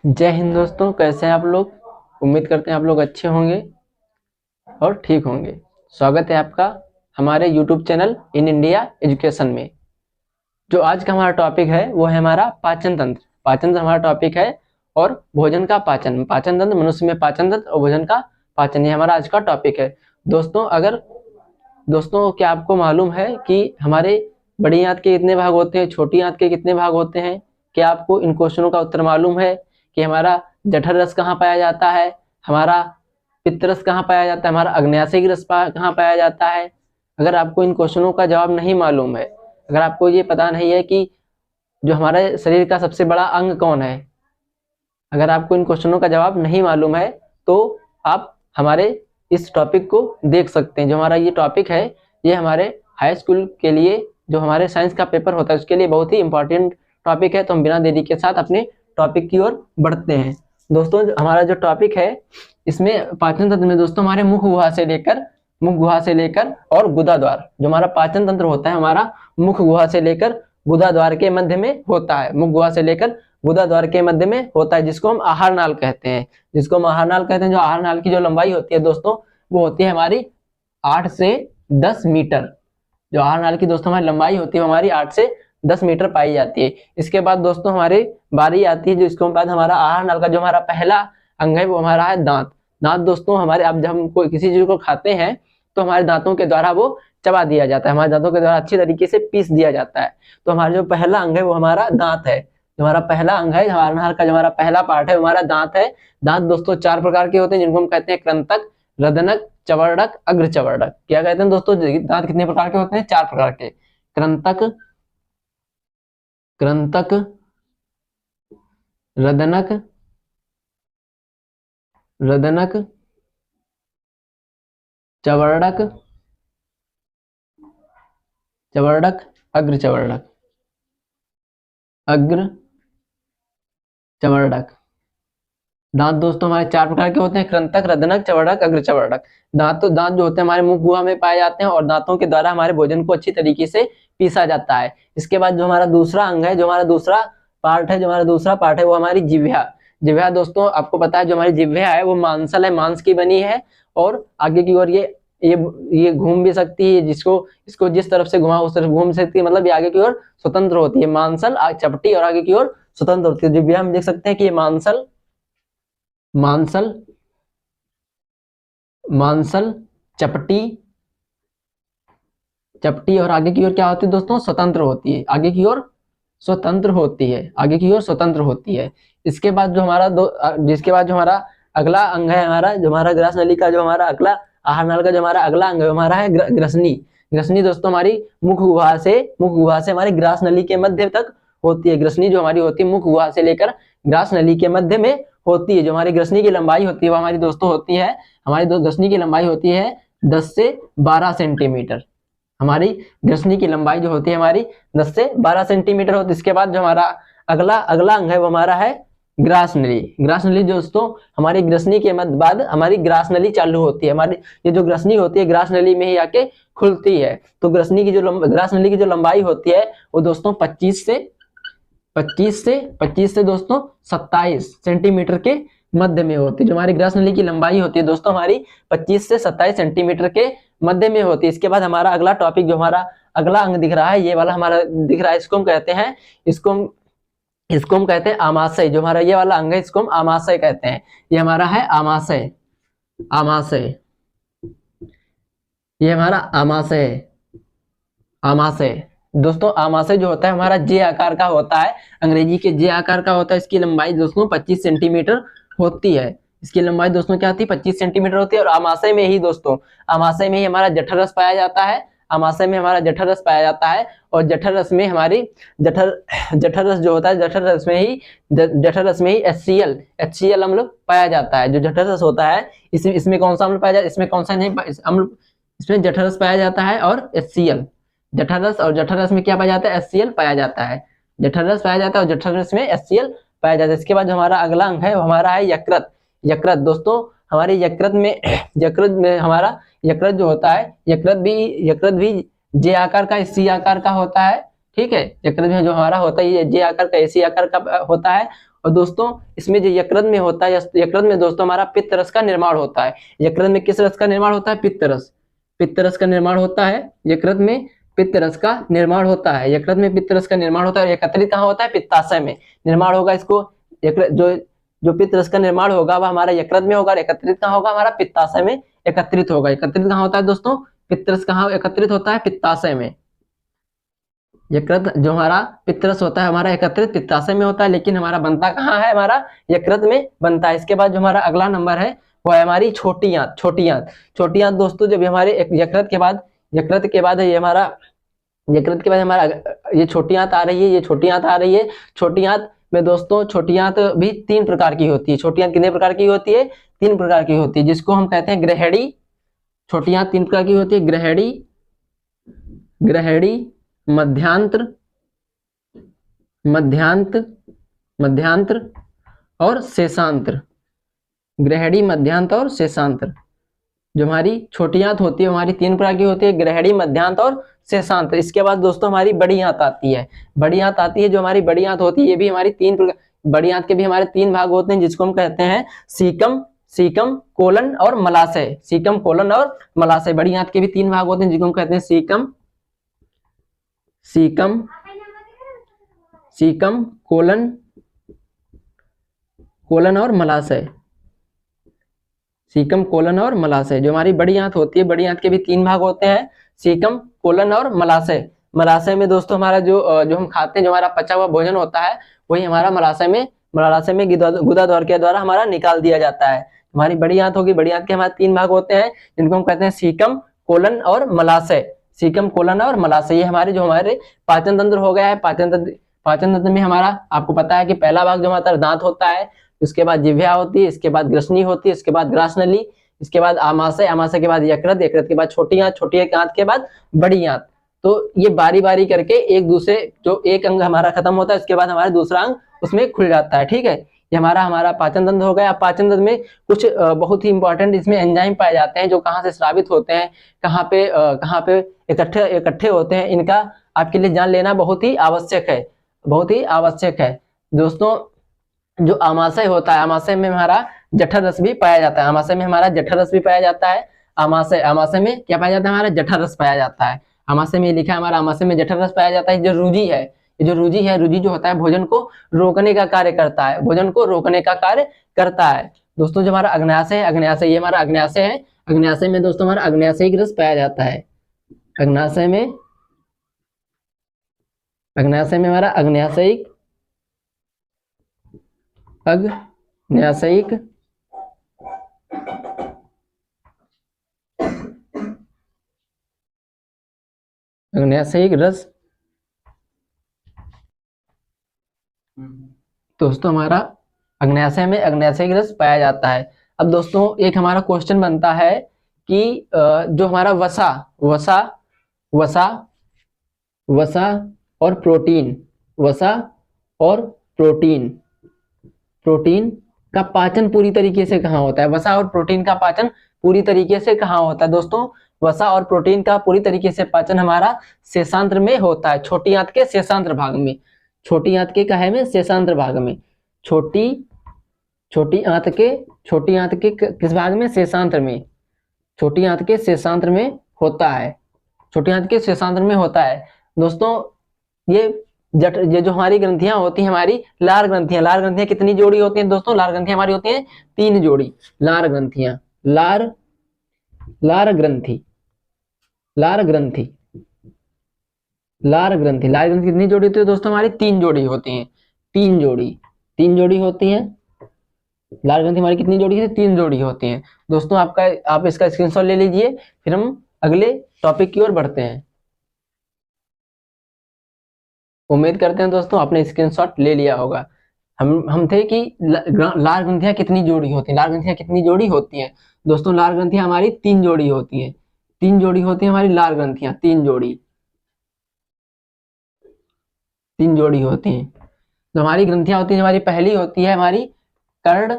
जय हिंद दोस्तों, कैसे हैं आप लोग। उम्मीद करते हैं आप लोग अच्छे होंगे और ठीक होंगे। स्वागत है आपका हमारे YouTube channel in India education में। जो आज का हमारा टॉपिक है वो है हमारा पाचन तंत्र। पाचन तंत्र हमारा टॉपिक है और भोजन का पाचन, पाचन तंत्र, मनुष्य में पाचन तंत्र और भोजन का पाचन, ये हमारा आज का टॉपिक है। दोस्तों क्या आपको मालूम है कि हमारे बड़ी आंत के कितने भाग होते हैं, छोटी आंत के कितने भाग होते हैं? क्या आपको इन क्वेश्चनों का उत्तर मालूम है कि हमारा जठर रस कहाँ पाया जाता है, हमारा पित्त रस कहाँ पाया जाता है, हमारा अग्न्याशयी रस कहाँ पाया जाता है? अगर आपको इन क्वेश्चनों का जवाब नहीं मालूम है, अगर आपको ये पता नहीं है कि जो हमारे शरीर का सबसे बड़ा अंग कौन है, अगर आपको इन क्वेश्चनों का जवाब नहीं मालूम है तो आप हमारे इस टॉपिक को देख सकते हैं। जो हमारा ये टॉपिक है ये हमारे हाई स्कूल के लिए जो हमारे साइंस का पेपर होता है उसके लिए बहुत ही इंपॉर्टेंट टॉपिक है। तो हम बिना देरी के साथ अपने टॉपिक की ओर बढ़ते हैं। दोस्तों हमारा जो टॉपिक है इसमें पाचन तंत्र में दोस्तों हमारे मुख गुहा से लेकर और गुदा द्वार, जो हमारा पाचन तंत्र होता है हमारा मुख गुहा से लेकर गुदा द्वार के मध्य में होता है। मुख गुहा से लेकर गुदा द्वार के मध्य में होता है, जिसको हम आहार नाल कहते हैं। जो आहार नाल की जो लंबाई होती है दोस्तों वो होती है हमारी 8 से 10 मीटर। जो आहार नाल की दोस्तों हमारी लंबाई होती है हमारी 8 से 10 मीटर पाई जाती है। इसके बाद दोस्तों हमारी बारी आती है जो इसके बाद हमारा आहार नाल का जो हमारा पहला अंग है वो हमारा है दांत। दांत दोस्तों हमारे, अब जब हम कोई किसी चीज को खाते हैं तो हमारे दांतों के द्वारा वो चबा दिया जाता है, हमारे दांतों के द्वारा अच्छी तरीके से पीस दिया जाता है। तो हमारा जो पहला अंग है वो हमारा दांत है। जो हमारा पहला अंग है आहार नाल का, जो हमारा पहला पार्ट है हमारा दांत है। दांत दोस्तों 4 प्रकार के होते हैं जिनको हम कहते हैं कृंतक, रदनक, चवर्णक, अग्र चवर्णक। क्या कहते हैं दोस्तों, दांत कितने प्रकार के होते हैं? 4 प्रकार के। कृंतक, रदनक, चवर्णक, अग्र चवर्णक। दांत दोस्तों हमारे 4 प्रकार के होते हैं, कृंतक, रदनक, चवर्णक, अग्र चवर्णक। दांत जो होते हैं हमारे मुख गुहा में पाए जाते हैं और दांतों के द्वारा हमारे भोजन को अच्छी तरीके से पीसा जाता है। इसके बाद जो हमारा दूसरा अंग है, जो हमारा दूसरा पार्ट है वो हमारी जिह्वा दोस्तों आपको पता है जो हमारी जिह्वा है वो मांसल है, मांस की बनी है और आगे की ओर ये घूम भी सकती है, इसको जिस तरफ से घुमा उस तरफ घूम सकती है, मतलब ये आगे की ओर स्वतंत्र होती है। मांसल, चपटी और आगे की ओर स्वतंत्र होती है। जिह्वा हम देख सकते हैं कि ये मांसल, चपटी और आगे की ओर क्या होती है दोस्तों? स्वतंत्र होती है। आगे की ओर स्वतंत्र होती है। इसके बाद जो हमारा अगला अंग है हमारा, जो हमारा ग्रास नली का जो हमारा अगला आहार नाल का जो हमारा अगला अंग है हमारा है ग्रसनी दोस्तों हमारी मुख गुहा से हमारी ग्रास नली के मध्य तक होती है। ग्रसनी जो हमारी होती है मुख गुहा से लेकर ग्रास नली के मध्य में होती है। जो हमारी ग्रसनी की लंबाई होती है वो हमारी दोस्तों होती है, ग्रसनी की लंबाई होती है 10 से 12 सेंटीमीटर। हमारी ग्रसनी की लंबाई जो होती है हमारी 10 से 12 सेंटीमीटर होती है। इसके बाद जो हमारा अगला अंग है वो हमारा है ग्रास नली दोस्तों हमारी ग्रसनी के बाद हमारी ग्रास नली चालू होती है। हमारी ये जो ग्रसनी होती है ग्रास नली में ही आके खुलती है। तो ग्रास नली की जो लंबाई होती है वो दोस्तों 25 से दोस्तों 27 सेंटीमीटर के मध्य में होती है। जो हमारी ग्रास नली की लंबाई होती है दोस्तों हमारी 25 से 27 सेंटीमीटर के मध्य में होती है। इसके बाद हमारा अगला टॉपिक जो हमारा अगला अंग दिख रहा है, ये वाला हमारा दिख रहा है, इसको हम कहते हैं आमाशय। जो हमारा ये वाला अंग है इसको हम आमाशय कहते हैं। ये हमारा है आमाशय। ये हमारा आमाशय दोस्तों आमाशय जो होता है हमारा जे आकार का होता है, अंग्रेजी के जे आकार का होता है। इसकी लंबाई दोस्तों 25 सेंटीमीटर होती है। इसकी लंबाई दोस्तों क्या होती है? 25 सेंटीमीटर होती है। और आमाशय में ही हमारा जठर रस पाया जाता है। और जठर रस में हमारी जठर रस जो होता है जठर रस में ही HCl अम्ल पाया जाता है। जो जठर रस होता है इसमें कौन सा अम्ल पाया जाता है? इसमें कौन सा नहीं अम्ल, इसमें जठर रस पाया जाता है और HCl। जठर रस में क्या पाया जाता है? HCl पाया जाता है। जठर रस पाया जाता है और जठर रस में HCl पाया जाता है। इसके बाद जो हमारा अगला अंग है वो हमारा है यकृत। दोस्तों हमारे यकृत में हमारा यकृत जो होता है, यकृत भी जे आकार का सी आकार का होता है। ठीक है, यकृत में जो हमारा होता है ये जे आकार का सी आकार का होता है। और दोस्तों इसमें जो यकृत में होता है, यकृत में दोस्तों हमारा पित्त रस का निर्माण होता है। यकृत में किस रस का निर्माण होता है? पित्त रस। पित्त रस का निर्माण होता है यकृत में, पित्त रस का निर्माण होता है यकृत में, पित्त रस का निर्माण होता है। एकत्रित कहाँ होता है? पित्ताशय में निर्माण होगा इसको। जो पित्त रस का निर्माण होगा वह हमारा यकृत में होगा, एकत्रित कहाँ होगा? हमारा पित्ताशय में एकत्रित होगा। एकत्रित कहाँ होता है दोस्तों? पित्त रस कहाँ एकत्रित होता है? पित्ताशय में। यकृत जो हमारा पित्त रस होता है हमारा एकत्रित पित्ताशय में होता है, लेकिन हमारा बनता कहाँ है? हमारा यकृत में बनता है। इसके बाद जो हमारा अगला नंबर है वो है हमारी छोटी आंत। छोटी आंत, छोटी आंत दोस्तों जब हमारे यकृत के बाद ये हमारा यकृत के बाद हमारा ये छोटी आंत आ रही है, ये छोटी आंत आ रही है। छोटी आंत में दोस्तों छोटी आंत भी 3 प्रकार की होती है। छोटी आंत कितने प्रकार की होती है? 3 प्रकार की होती है, जिसको हम कहते हैं ग्रहणी। छोटी आंत 3 प्रकार की होती है, ग्रहणी, मध्यांत्र और शेषांत्र। ग्रहणी, मध्यांत और शेषांत्र। जो हमारी छोटी आंत होती है हमारी 3 प्रकार की होती है, ग्रहणी, मध्यांत और शेषांत्र। इसके बाद दोस्तों हमारी बड़ी आंत आती है। बड़ी आंत आती है, जो हमारी बड़ी आंत होती है ये भी हमारी 3 प्रकार, बड़ी आंत के भी हमारे 3 भाग होते हैं, जिसको हम कहते हैं सीकम, कोलन और मलाशय। सीकम, कोलन और मलाशय। बड़ी आंत के भी 3 भाग होते हैं, जिसको हम कहते हैं सीकम, कोलन और मलाशय। सीकम, कोलन और मलाशय। जो हमारी बड़ी आंत होती है, बड़ी आंत के भी 3 भाग होते हैं, सीकम, कोलन और मलाशय। मलाशय में दोस्तों हमारा जो हम खाते हैं, जो हमारा पचा हुआ भोजन होता है वही हमारा मलाशय में गुदाद्वार के द्वारा हमारा निकाल दिया जाता है। हमारी बड़ी आंत होगी, बड़ी आंत के हमारे 3 भाग होते हैं, जिनको हम कहते हैं सीकम, कोलन और मलाशय। सीकम, कोलन और मलाशय ये हमारे पाचन तंत्र हो गया है। पाचन तंत्र में हमारा आपको पता है कि पहला भाग जो हमारा दांत होता है, उसके बाद जिह्वा होती है, इसके बाद ग्रसनी होती है, इसके बाद ग्रासनली, इसके बाद आमाशय के बाद यकृत के बाद छोटी आंत के बाद बड़ी आंत। तो ये बारी बारी करके एक दूसरे, जो एक अंग हमारा खत्म होता है उसके बाद हमारा दूसरा अंग उसमें खुल जाता है। ठीक है, ये हमारा पाचन तंत्र हो गया। पाचन तंत्र में कुछ बहुत ही इंपॉर्टेंट इसमें एंजाइम पाए जाते हैं, जो कहाँ से स्रावित होते हैं, कहाँ पे इकट्ठे होते हैं, इनका आपके लिए जान लेना बहुत ही आवश्यक है दोस्तों। जो आमाशय होता है, आमाशय में हमारा जठर रस भी पाया जाता है। आमाशय में हमारा जठर रस भी पाया जाता है। आमाशय में क्या पाया जाता है? हमारा जठर रस पाया जाता है। आमाशय में लिखा है हमारा आमाशय में जठर रस पाया जाता है। जो रूजी है, रूजी जो होता है भोजन को रोकने का कार्य करता है। दोस्तों जो हमारा अग्न्याशय है, ये हमारा अग्न्याशय है। अग्न्याशय में दोस्तों हमारा अग्न्याशयिक रस पाया जाता है। अग्न्याशय में हमारा अग्न्याशयिक रस दोस्तों हमारा अग्न्याशय में अग्न्याशयिक रस पाया जाता है। अब दोस्तों एक हमारा क्वेश्चन बनता है कि जो हमारा वसा और प्रोटीन का पाचन पूरी तरीके से कहाँ होता है? वसा और प्रोटीन का पाचन पूरी तरीके से कहाँ होता है दोस्तों? वसा और प्रोटीन का पूरी तरीके से पाचन हमारा शेषांत्र में होता है, छोटी आंत के शेषांत्र भाग में। छोटी आंत के काहे में? शेषांत्र भाग में। छोटी आंत के किस भाग में? शेषांत्र में। छोटी आंत के शेषांत्र में होता है। छोटी आंत के शेषांत्र में होता है दोस्तों। ये जो हमारी ग्रंथियां होती हैं, हमारी लार ग्रंथियां कितनी जोड़ी होती हैं दोस्तों? लार ग्रंथियां हमारी होती हैं 3 जोड़ी। लार ग्रंथि कितनी जोड़ी होती है दोस्तों? हमारी 3 जोड़ी होती हैं। 3 जोड़ी होती हैं। लार ग्रंथि हमारी कितनी जोड़ी है? 3 जोड़ी होती हैं दोस्तों। आप इसका स्क्रीनशॉट ले लीजिए, फिर हम अगले टॉपिक की ओर बढ़ते हैं। उम्मीद करते हैं दोस्तों आपने स्क्रीनशॉट ले लिया होगा। हम थे कि लार ग्रंथियां कितनी जोड़ी होती हैं। लार ग्रंथियां कितनी जोड़ी होती हैं दोस्तों? लार ग्रंथियां हमारी 3 जोड़ी होती हैं। 3 जोड़ी होती है हमारी लार ग्रंथियां, 3 जोड़ी होती हैं। तो हमारी ग्रंथियां होती है, हमारी पहली होती है हमारी कर्ण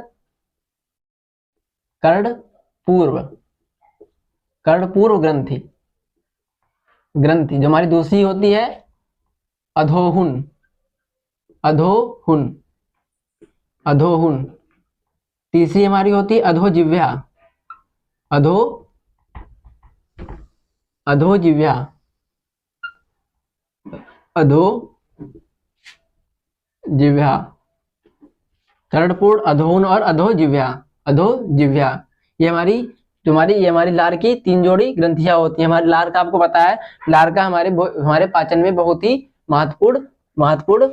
कर्णपूर्व, कर्णपूर्व ग्रंथि, ग्रंथि जो हमारी दूसरी होती है अधोहुन, अधोहुन, अधोहुन। तीसरी हमारी होती है अधोजिह्वा, अधो, अधोजिह्वा, अधोजिह्वा, कर्णपूर्ण, अधोहुन और अधोजिह्वा, अधोजिह्वा। ये हमारी लार की 3 जोड़ी ग्रंथियां होती हैं। हमारी लार का आपको पता है, लार का हमारे पाचन में बहुत ही महत्वपूर्ण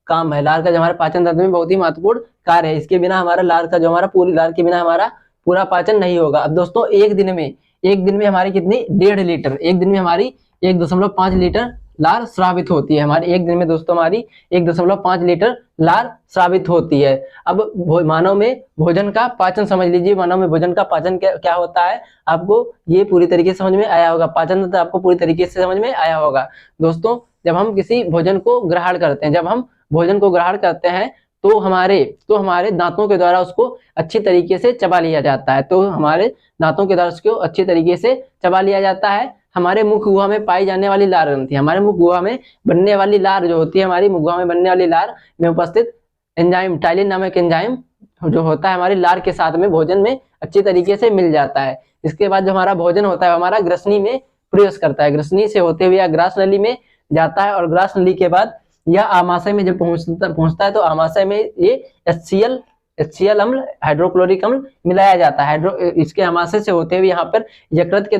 काम है। लार का जो हमारे पाचन तंत्र में बहुत ही महत्वपूर्ण कार्य है। इसके बिना हमारा लार का जो हमारा पूरी लार के बिना हमारा पूरा पाचन नहीं होगा। अब दोस्तों एक दिन में हमारी कितनी 1.5 लीटर, एक दिन में हमारी 1.5 लीटर लार स्रावित होती है। हमारे एक दिन में दोस्तों हमारी 1.5 लीटर लार स्रावित होती है। अब मानव में भोजन का पाचन समझ लीजिए, मानव में भोजन का पाचन क्या होता है, आपको ये पूरी तरीके से समझ में आया होगा। पाचन तंत्र आपको पूरी तरीके से समझ में आया होगा। दोस्तों जब हम किसी भोजन को ग्रहण करते हैं, जब हम भोजन को ग्रहण करते हैं तो हमारे दांतों के द्वारा उसको अच्छी तरीके से चबा लिया जाता है। तो हमारे दांतों के द्वारा उसको अच्छी तरीके से चबा लिया जाता है। हमारे मुख गुहा में पाई जाने वाली लार ग्रंथि, हमारे मुख गुहा में बनने वाली लार जो होती है, हमारी मुख गुहा में बनने वाली लार में उपस्थित एंजाइम, टाइलिन नामक एंजाइम जो होता है हमारी लार के साथ में भोजन में अच्छी तरीके से मिल जाता है। इसके बाद जो हमारा भोजन होता है हमारा ग्रसनी में प्रवेश करता है, ग्रसनी से होते हुए ग्रास नली में जाता है और ग्रास नली के बाद यह आमाशय में जब पहुंचता है तो आमाशय में ये HCl अम्ल, हाइड्रोक्लोरिक अम्ल मिलाया जाता है। इसके आमाशय से होते हुए यहाँ पर यकृत के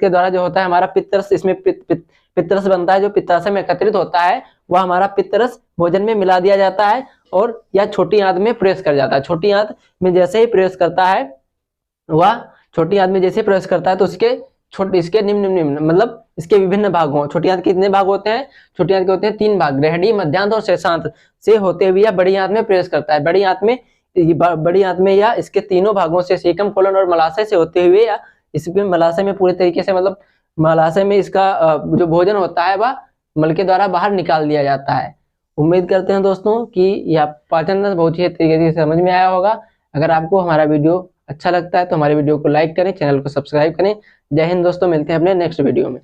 द्वारा जो होता है हमारा पित्तरस, इसमें पित्तरस बनता है, जो पित्ताशय में एकत्रित होता है वह हमारा पित्तरस भोजन में मिला दिया जाता है और यह छोटी आंत में प्रवेश कर जाता है। छोटी आंत में जैसे ही प्रवेश करता है, वह छोटी आंत में जैसे प्रवेश करता है तो इसके निम्न मतलब इसके विभिन्न भाग हों। छोटी आंत के कितने भाग होते हैं? छोटी आंत के होते हैं 3 भाग, ग्रहणी, मध्यांत और शेषांत से होते हुए यह बड़ी आंत में प्रवेश करता है। बड़ी आंत में या इसके तीनों भागों से, सेकम, कोलन और मलाशय से होते हुए या इसमें मलाशय में पूरे तरीके से, मतलब मलाशय में इसका जो भोजन होता है वह मल के द्वारा बाहर निकाल दिया जाता है। उम्मीद करते हैं दोस्तों कि यह पाचन तंत्र बहुत ही तरीके से समझ में आया होगा। अगर आपको हमारा वीडियो अच्छा लगता है तो हमारे वीडियो को लाइक करें, चैनल को सब्सक्राइब करें। जय हिंद दोस्तों, मिलते हैं अपने नेक्स्ट वीडियो में।